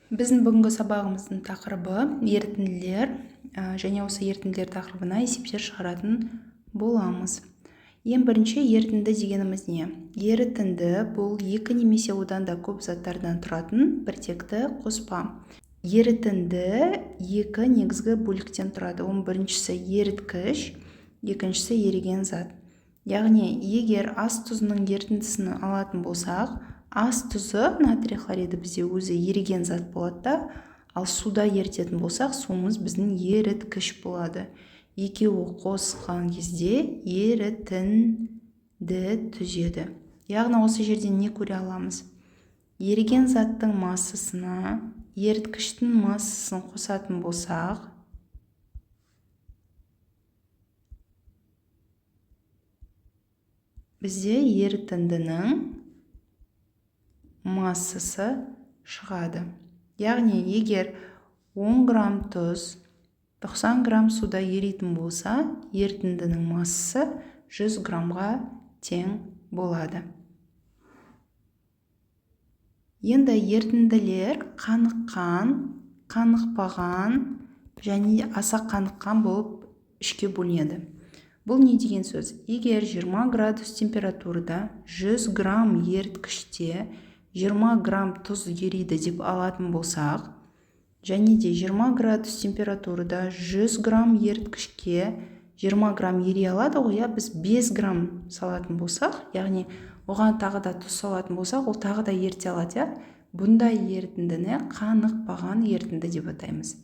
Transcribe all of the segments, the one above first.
Біздің бүгінгі сабағымыздың тақырыбы ерітінділер, және осы ерітінділер тақырыбына есептер шығаратын боламыз. Ең бірінші ерітінді дегеніміз не? Ерітінді бұл екі немесе одан да көп заттардан тұратын біртекті қоспа. Ерітінді екі негізгі бөліктен тұрады. Оның біріншісі еріткіш, екіншісі еріген зат. Яғни, егер ас тұзының ерітіндісін алатын болсақ, ас тұзы натрий хлориді бізде өзі еріген зат болады да, ал суда ерітетін болсақ, суымыз біздің еріткіш болады. Екеуі қосқан кезде ерітінді түзеді. Яғни, осы жерден не көре аламыз? Еріген заттың массасына еріткіштің массасын қосатын болсақ, бізде ерітіндінің массасы шығады. Яғни, егер 10 грамм тұз 90 грамм суда еритін болса, ерітіндінің массасы 100 граммға тең болады. Енді ерітінділер қаныққан, қанықпаған және аса қаныққан болып үшке бөлінеді. Бұл не деген сөз? Егер 20 градус температурада 100 грамм еріткіште 20 грамм тұз ериді деп алатын болсақ, және де 20 градус температурада 100 грамм еріткішке 20 грамм ери алады ғой, біз 5 грамм салатын болсақ, яғни оған тағы да тұз салатын болсақ, ол тағы да еріте алады. Бұндай ерітіндіні қанықпаған ерітінді деп атаймыз.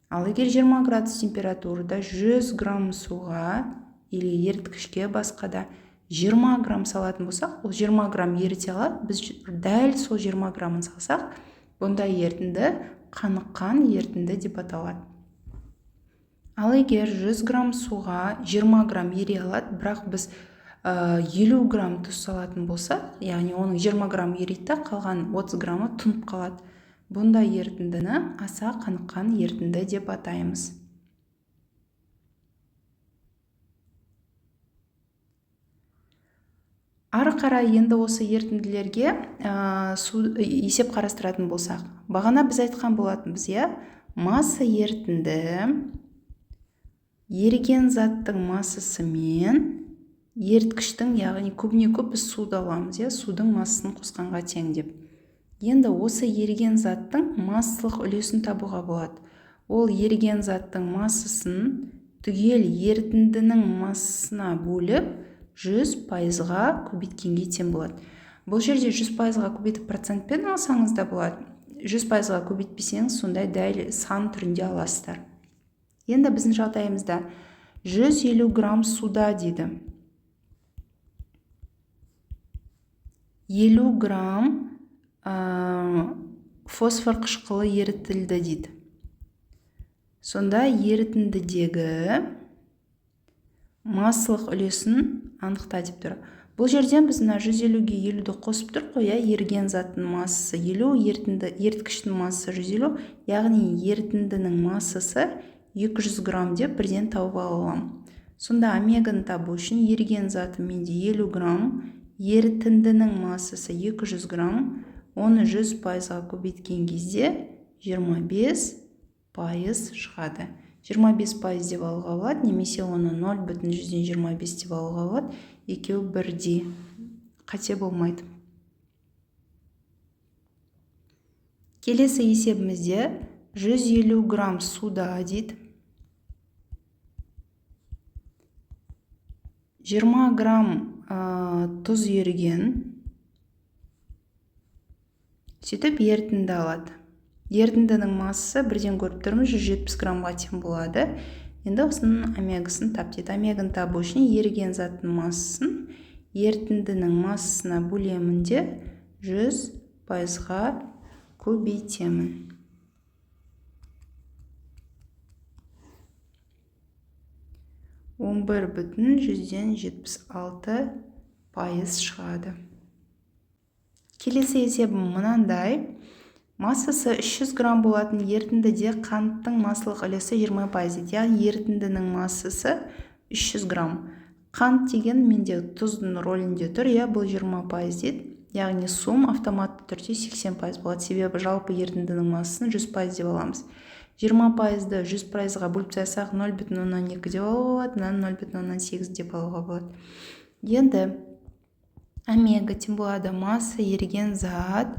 Ал егер 20 градус температурада 100 грамм суға или еріткішке басқада 20 грамм салатын болсақ, ол 20 грамм еріте алады. Біз дәл сол 20 граммын салсақ, бұндай ерітінді қаныққан ерітінді деп аталады. Ал егер 100 грамм суға 20 грамм ери алады, бірақ біз 50 грамм тұз салатын болсақ, яғни оның 20 грамм ерейді, қалған 30 граммы тұнып қалады. Бұндай ерітіндіні аса қаныққан ерітінді деп атаймыз. Ары қарай енді осы ерітінділерге есеп қарастыратын болсақ, бағана біз айтқан болатынбыз, масса ерітінді еріген заттың массасы мен еріткіштің, яғни көбіне көп біз суды аламыз, судың массасын қосқанға тең деп. Енді осы еріген заттың массалық үлесін табуға болады. Ол еріген заттың массасын түгел ерітіндінің массасына бөліп 100%-ға көбейткенге тең болады. Бұл жерде 100%-ға көбейтіп процентпен алсаңыз да болады. 100%-ға көбейтпесеңіз, сондай дәл сан түрінде аласыздар. Енді біздің жағдайымызда 150 грамм суда дейді. 50 грамм фосфор қышқылы ерітілді дейді. Сонда ерітіндідегі массалық үлесін анықта деп тұр. Бұл жерден біз 150-ге 50-ді қосып тұр қой, еріген заттың массасы 50, еріткіштің массасы 150, яғни ерітіндінің массасы 200 грамм деп бірден тауып аламын. Сонда омеганы табу үшін еріген заты менде 50 грамм, ерітіндінің массасы 200 грамм, оны 100%-ға көбейткен кезде 25% шығады. 25% деп алуға болады, немесе оны 0,25 деп алуға болады. Екеу бірдей. Қате болмайды. Келесі есебімізде 150 грамм суда дейді. 20 грамм тұз еріген. Сөйтіп ерітінді алады. Ерітіндінің массасы бірден көріп тұрмыз, 170 граммға тең болады. Енді осының омегасын тап дейді. Омеганы табу үшін еріген заттың массасын ерітіндінің массасына бөлемін де 100%-ға көбейтемін. 11,76% шығады. Келесі есебім мынандай. Массасы 300 грамм болатын ерітіндіде қанттың массалық үлесі 20%. Яғни ерітіндінің массасы 300 грамм. Қант деген менде тұздың ролінде тұр, бұл 20% дейді. Яғни сум автомат автоматты түрде 80% болады. Себебі жалпы ерітіндінің массасын 100% деп аламыз. 20%-ды 100%-ға бөліп тастасақ 0,2 деп алуға болады, 0,8 деп алуға болады. Енді омега тең болады масса еріген зат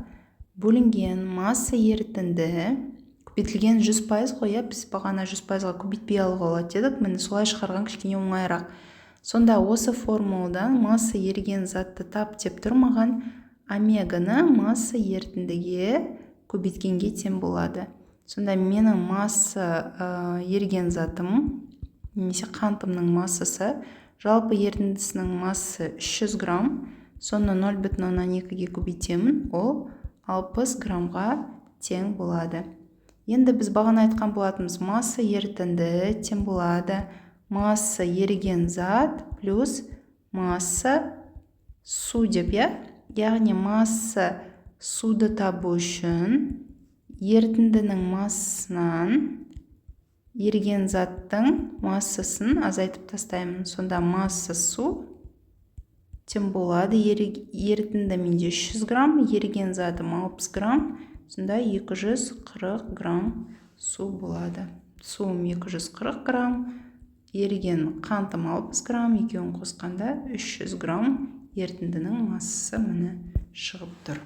бөлінген масса ерітінді көбейтілген 100% ғой, біз бағана 100%-ға көбейтпей алуға болады дедік. Міне солай шығарған кішкене оңайырақ. Сонда осы формуладан масса еріген затты тап деп тұр, маған омеганы масса ерітіндіге көбейткенге тең болады. Сонда менің масса еріген затым немесе қантымның массасы жалпы ерітіндісінің массасы 300 грамм, соны 0,2-ге көбейтемін, ол 60 граммға тең болады. Енді біз бағана айтқан болатынымыз масса ерітінді тең болады масса еріген зат плюс масса су деп, яғни масса суды табу үшін ерітіндінің массасынан еріген заттың массасын азайтып тастаймын. Сонда масса су тең болады, ерітінді менде 300 грамм, еріген затым 60 грамм, сонда 240 грамм су болады. Суым 240 грамм, еріген қантым 60 грамм, екеуін қосқанда 300 грамм ерітіндінің массасы міне шығып тұр.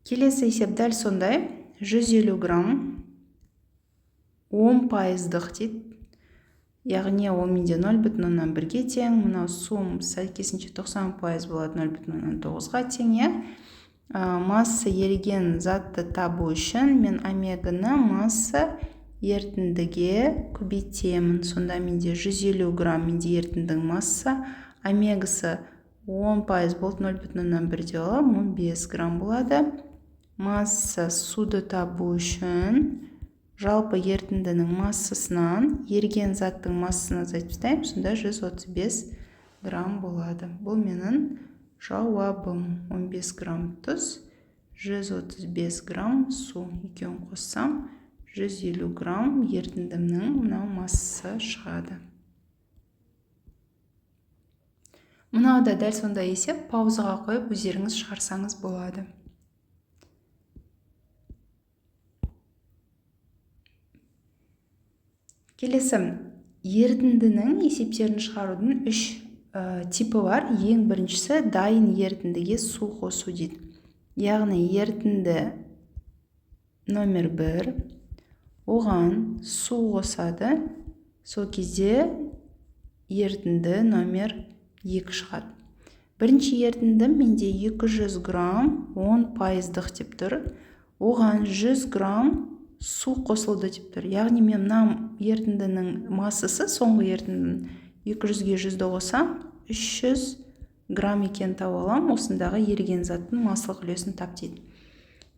Келесі есеп дәл сондай. 150 грамм 10%-дық дейді. Яғни ол менде 0,1-ге тең. Мынау суым сәйкесінше 90% болады, 0,9-ға тең. Масса еріген затты табу үшін мен омеганы масса ерітіндіге көбейтемін. Сонда менде 150 грамм менде ерітіндінің масса, омегасы 10% болды, 0,1 деп аламын, 15 грамм болады. Масса суды табу үшін жалпы ерітіндінің массасынан еріген заттың массасын азайтып тастаймын, сонда 135 грамм болады. Бұл менің жауабым. 15 грамм тұз, 135 грамм су. Екеуін қоссам 150 грамм ерітіндімнің мынау массасы шығады. Мынау да дәл сондай есеп, паузаға қойып өздеріңіз шығарсаңыз болады. Келесі, ерітіндінің есептерін шығарудың 3 типі бар. Ең біріншісі дайын ерітіндіге су қосу дейді. Яғни ерітінді номер 1, оған су қосады, сол кезде ерітінді номер 2 шығады. Бірінші ерітінді менде 200 грамм 10%-дық деп тұр, оған 100 грамм су қосылды деп тұр. Яғни мен мына ерітіндінің массасы, соңғы ерітіндінің 200-ге 100-ді қосам, 300 грамм екен тауып алам, осындағы еріген заттың массалық үлесін тап дейді.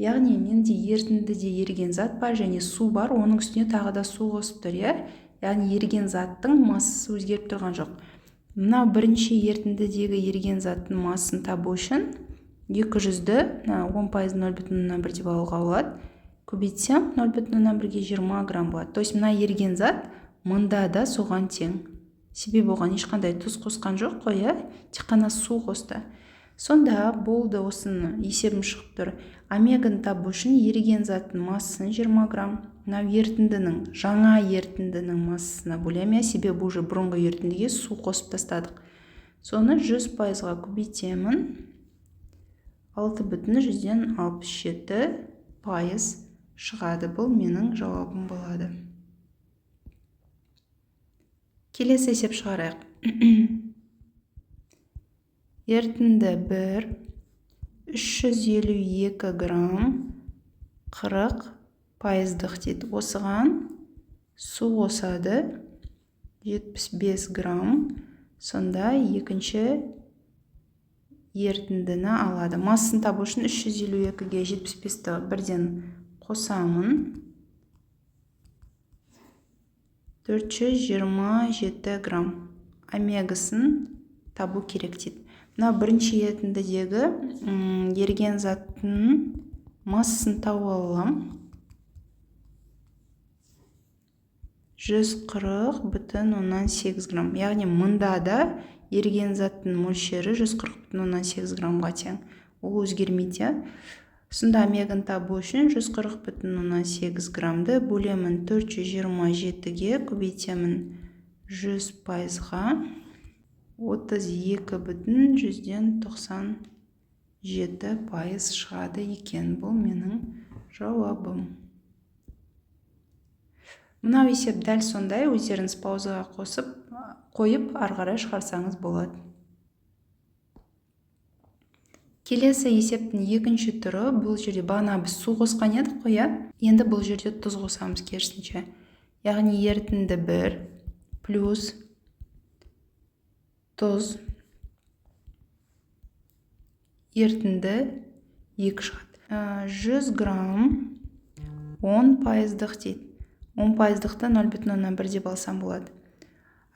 Яғни менде ерітіндіде еріген зат бар және су бар, оның үстіне тағы да су қосып тұр. Яғни еріген заттың массасы өзгеріп тұрған жоқ. Мынау бірінші ерітіндідегі еріген заттың массын табу үшін 200-ді 10% 0,1 деп алуға болады. Көбейтсем 0,1-ге 20 грамм болады. То есть мына еріген зат мында да соған тең. Себебі оған ешқандай тұз қосқан жоқ қой, тек қана су қосты. Сонда болды, осыны есебім шығып тұр. Омеганы табу үшін еріген заттың массасын 20 грамм. Мынау ерітіндінің, жаңа ерітіндінің массасына бөлем, себебі уже бұрынғы ерітіндіге су қосып тастадық. Соны 100%-ға көбейтемін. 6,67% шығады. Бұл менің жауабым болады. Келесі есеп шығарайық. Ерітінді 1, 352 грамм 40%-дық дейді. Осыған су қосады 75 грамм, сонда екінші ерітіндіні алады. Массын табу үшін 352-ге 75-ті бірден қосамын. 427 грамм омегасын табу керек дейді. Мына бірінші ерітіндідегі еріген заттың массасын тауып алам. 140,8 грамм. Яғни мұнда да еріген заттың мөлшері 140,8 граммға тең. Ол өзгермейді. Сонда омеганы табу үшін 140,8 граммды бөлемін 427-ге, көбейтемін 100%-ға, 32,97% шығады екен. Бұл менің жауабым. Мынау есеп дәл сондай, өздеріңіз паузаға қойып, арғарай шығарсаңыз болады. Келесі есептің екінші түрі, бұл жерде бағана біз су қосқан едік қой, енді бұл жерде тұз қосамыз керісінше. Яғни ерітінді 1 плюс тұз, ерітінді 2 шығады. 100 грамм 10%-дық дейді. 10%-дықты 0,1 деп алсам болады.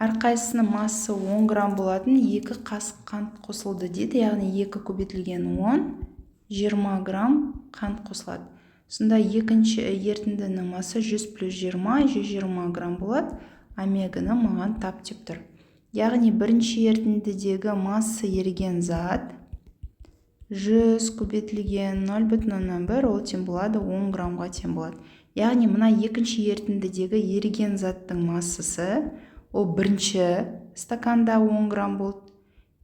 Әрқайсысының массасы 10 грамм болатын, 2 қасық қант қосылды дейді. Яғни 2 көбейтілген 10, 20 грамм қант қосылады. Сонда екінші ерітіндінің массы 100 плюс 20, 120 грамм болады. Омеганы маған тап деп тұр. Яғни бірінші ерітіндідегі масса еріген зат 100 көбейтілген 0,1, ол тең болады 10 граммға тең болады. Яғни мына екінші ерітіндідегі еріген заттың массасы, ол бірінші стаканда 10 грамм болды.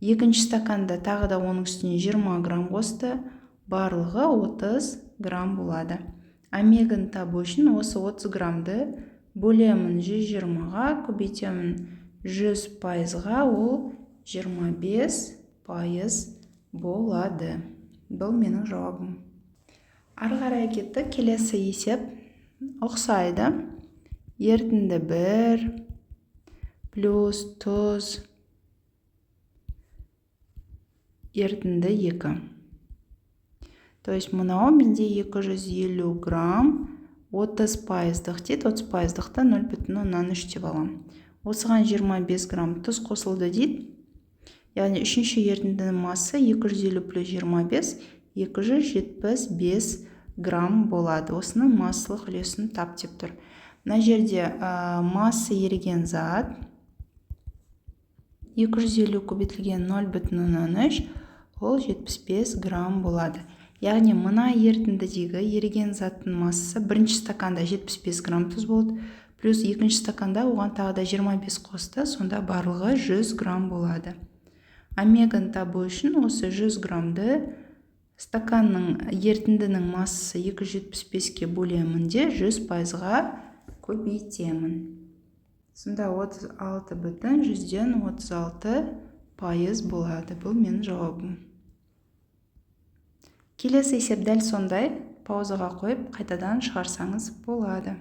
Екінші стаканда тағы да оның үстіне 20 грамм қосты, барлығы 30 грамм болады. Омеганы табу үшін осы 30 граммды бөлемін 120-ға, көбейтемін 100%-ға, ол 25% болады. Бұл менің жауабым. Арғарай кетті. Келесі есеп ұқсайды. Ерітінді 1 плюс тұз, ерітінді 2. То есть мұнау менде 250 грамм 30%-дық дейді. 30%-дықты 0,3 деп алам. Осыған 25 грамм тұз қосылды дейді. Яғни үшінші ерітіндінің массы 250 плюс 25, 275 грамм болады. Осының массалық үлесін тап деп тұр. Мына жерде масса еріген зат 250 көбейтілген 0,3, ол 75 грамм болады. Яғни мына ерітіндідегі еріген заттың массасы бірінші стаканда 75 грамм тұз болды, плюс екінші стаканда оған тағы да 25 қосты, сонда барлығы 100 грамм болады. Омеганы табу үшін осы 100 граммды стаканның ерітіндінің массасы 275-ке бөлемінде 100%-ға көбейтемін. Сонда 36,36% болады. Бұл менің жауабым. Келесі есеп дәл сондай, паузаға қойып, қайтадан шығарсаңыз болады.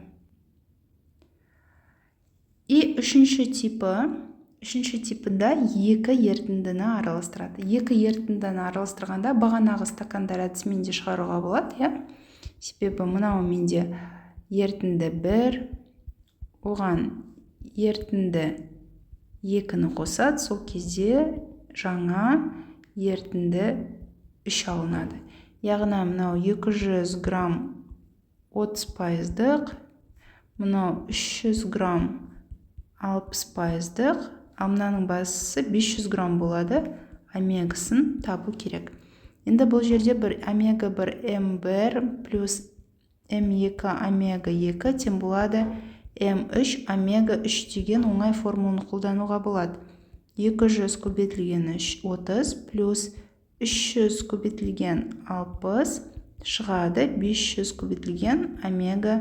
И үшінші типында екі ерітіндіні араластырады. Екі ерітіндіні араластырғанда бағанағы стакандар әдісімен де шығаруға болады, себебі мынау менде ерітінді 1, оған ерітінді 2-ні қосады, сол кезде жаңа ерітінді 3 алынады. Яғни мынау 200 грамм 30%-дық, мынау 300 грамм 60%-дық, ал мынаның басысы 500 грамм болады, омегасын табу керек. Енді бұл жерде бір омега 1 М1 плюс М2 омега 2 тең болады М3 омега 3 деген оңай формуланы қолдануға болады. 200 көбейтілген 30 плюс 300 көбейтілген 60 шығады 500 көбейтілген омега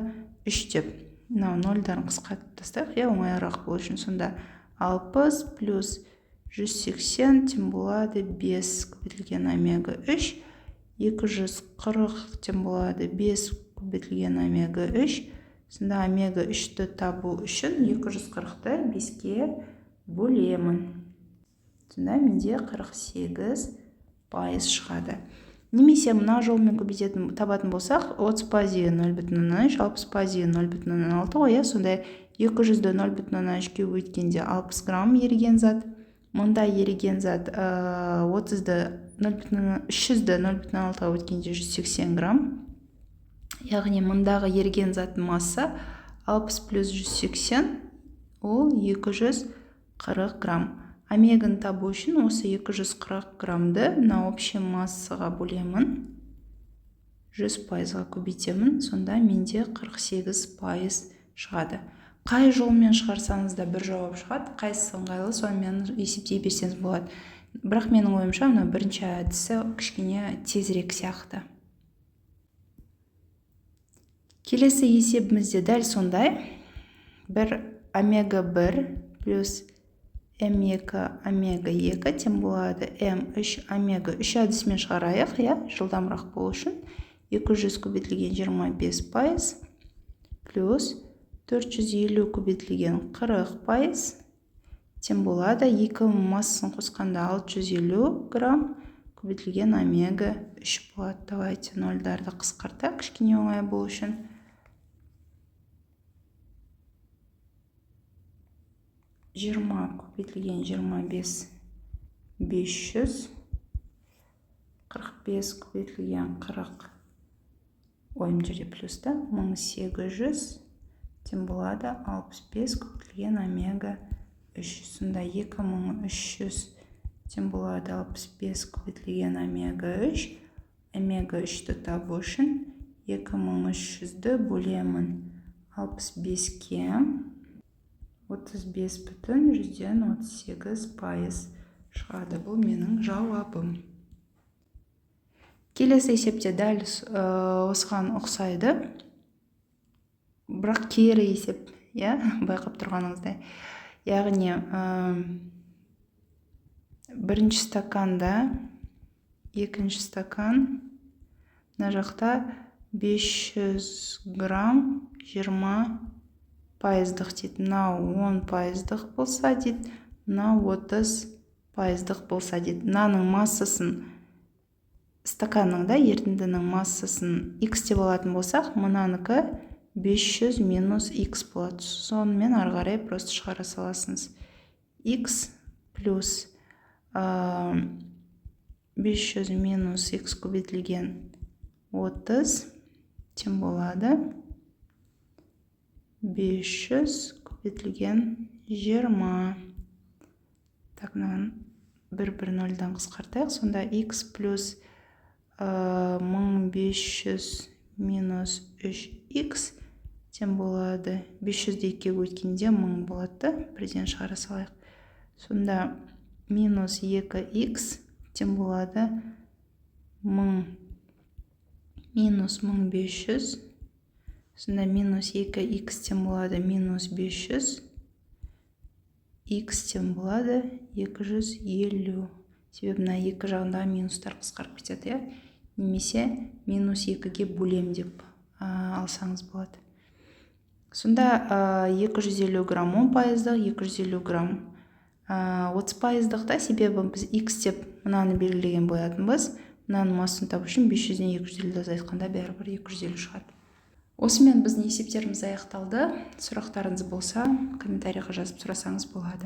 3 деп. Мынау нөлдерін қысқартып тастайық, оңайырақ болу үшін. Сонда 60 плюс 180 тең болады 5 көбейтілген омега 3, 240 тең болады 5 көбейтілген омега 3. Сонда омега 3-ті табу үшін 240-ті 5-ке бөлемін. Сонда менде 48% шығады. Немесе мына жолмен көбейтетін табатын болсақ, 30% 0,3, 60% 0,6 ғой, сонда 200-ді 0,3-ке өткенде 60 грамм еріген зат. Мұнда еріген зат 300-ді 0,6-ға өткенде 180 грамм. Яғни мұндағы еріген заттың масса 60 плюс 180 ол 240 грамм. Омеганы табу үшін осы 240 граммды мына общий массаға бөлемін. 100%-ға көбейтемін, сонда менде 48% шығады. Қай жолмен шығарсаңыз да бір жауап шығады, қайсысы ыңғайлы сонымен есептей берсеңіз болады. Бірақ менің ойымша мына бірінші әдісі кішкене тезірек сияқты. Келесі есебімізде дәл сондай. Бір омега 1 плюс М2 омега 2 тем болады М3 омега 3 әдісімен шығарайық, жылдамырақ болу үшін. 200 көбейтілген 25% плюс 450 көбейтілген 40% тем болады 2 массасын қосқанда 650 грамм көбейтілген омега 3 болады. Давайте нольдарды қысқарта кішкене оңай болу үшін. 20 көбейтілген 25 500, 45 көбейтілген 40, ойым жерде плюста 1800, тем болады 65 көбейтілген омега 3. Сонда 2300 тем болады 65 көбейтілген омега 3. Омега 3-ті табу үшін 2300-ді бөлемін 65-ке. 35,38% шығады. Бұл менің жауабым. Келесі есепте дәл осыған ұқсайды. Бірақ кері есеп, байқап тұрғаныңыздай. Яғни бірінші стаканда, екінші стакан, мына жақта 500 грамм 20%-дық дейді. Мына 10%-дық болса дейді, мына 30%-дық болса дейді. Мынаның массасын, стаканның да ерітіндінің массасын x деп алатын болсақ, мынаныкі 500 минус x болады. Сонымен арғарай просто шығара саласыңыз. x плюс 500 минус x көбейтілген 30 тем болады 500 көбейтілген 20. Так, мынаны бір нөлден қысқартайық. Сонда x плюс 1500 минус 3x тем болады 500-ді 2-ге өткенде 1000 болады. Бірден шығара салайық. Сонда минус 2x тем болады 1000 минус 1500. Сонда минус 2x тем болады минус 500. X тем болады 250. Себебі мына екі жағындағы минустар қысқарып кетеді. Немесе минус 2-ге бөлем деп алсаңыз болады. Сонда 250 грамм 10%-дық, 250 грамм 30%-дықта, себебі біз x деп мынаны белгілеген болатынбыз. Мынаның массын табу үшін 500-ден 250-ді азайтқанда бәрібір 250 шығады. Осымен біздің есептеріміз аяқталды. Сұрақтарыңыз болса, комментарийға жазып сұрасаңыз болады.